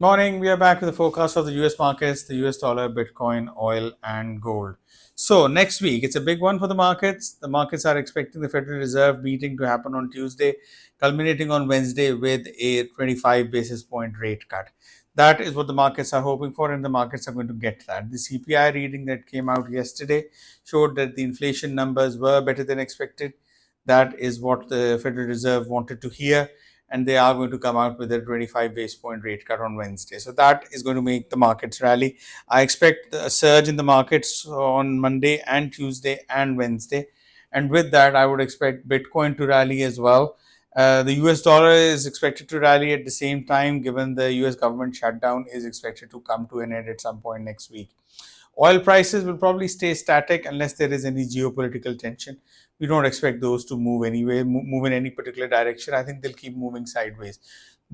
Morning, we are back with the forecast of the US markets, the US dollar, Bitcoin, oil, and gold. So, next week, it's a big one for the markets. The markets are expecting the Federal Reserve meeting to happen on Tuesday, culminating on Wednesday with a 25 basis point rate cut. That is what the markets are hoping for, and the markets are going to get that. The CPI reading that came out yesterday showed that the inflation numbers were better than expected. That is what the Federal Reserve wanted to hear, and they are going to come out with a 25 base point rate cut on Wednesday. So that is going to make the markets rally. I expect a surge in the markets on Monday and Tuesday and Wednesday. And with that, I would expect Bitcoin to rally as well. The US dollar is expected to rally at the same time, given the US government shutdown is expected to come to an end at some point next week. Oil prices will probably stay static unless there is any geopolitical tension. We don't expect those to move anyway, move in any particular direction. I think they'll keep moving sideways.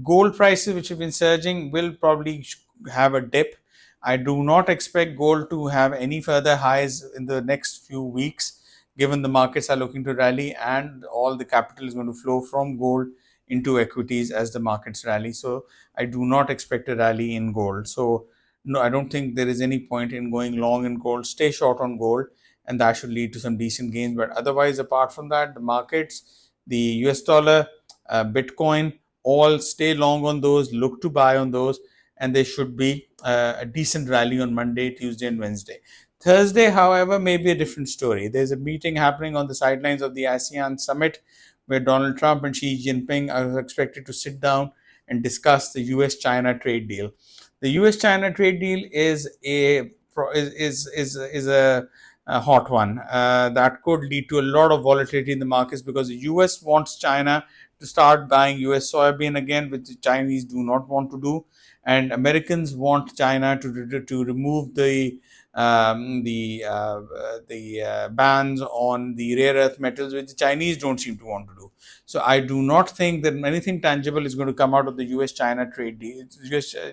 Gold prices, which have been surging, will probably have a dip. I do not expect gold to have any further highs in the next few weeks, given the markets are looking to rally and all the capital is going to flow from gold into equities as the markets rally. So I do not expect a rally in gold. So no, I don't think there is any point in going long in gold. Stay short on gold, and that should lead to some decent gains. But otherwise, apart from that, the markets, the US dollar, Bitcoin, all stay long on those, look to buy on those, and there should be a decent rally on Monday, Tuesday, and Wednesday. Thursday, however, may be a different story. There's a meeting happening on the sidelines of the ASEAN summit where Donald Trump and Xi Jinping are expected to sit down and discuss the US China trade deal. The US-China trade deal is a hot one that could lead to a lot of volatility in the markets because the US wants China to start buying US soybean again, which the Chinese do not want to do, and Americans want China to remove the bans on the rare earth metals, which the Chinese don't seem to want to do. So I do not think that anything tangible is going to come out of the US-China trade deal,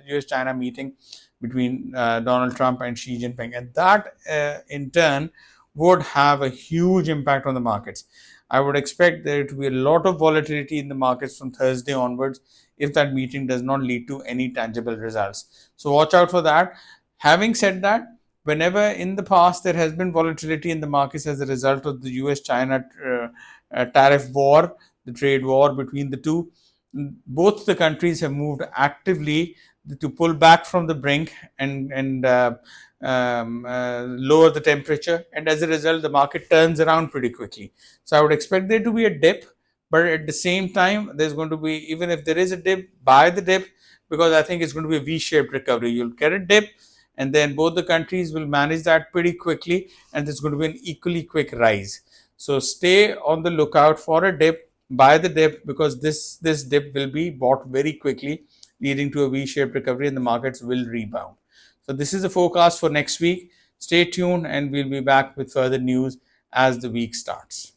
US-China meeting between Donald Trump and Xi Jinping, and that in turn would have a huge impact on the markets. I would expect there to be a lot of volatility in the markets from Thursday onwards if that meeting does not lead to any tangible results. So watch out for that. Having said that, whenever in the past there has been volatility in the markets as a result of the US China tariff war, the trade war between the two, both the countries have moved actively to pull back from the brink and lower the temperature, and as a result the market turns around pretty quickly. So I would expect there to be a dip, but at the same time there's going to be, even if there is a dip, buy the dip, because I think it's going to be a V-shaped recovery. You'll get a dip and then both the countries will manage that pretty quickly, and there's going to be an equally quick rise. So stay on the lookout for a dip, buy the dip, because this dip will be bought very quickly, leading to a V-shaped recovery, and the markets will rebound. So this is the forecast for next week. Stay tuned, and we'll be back with further news as the week starts.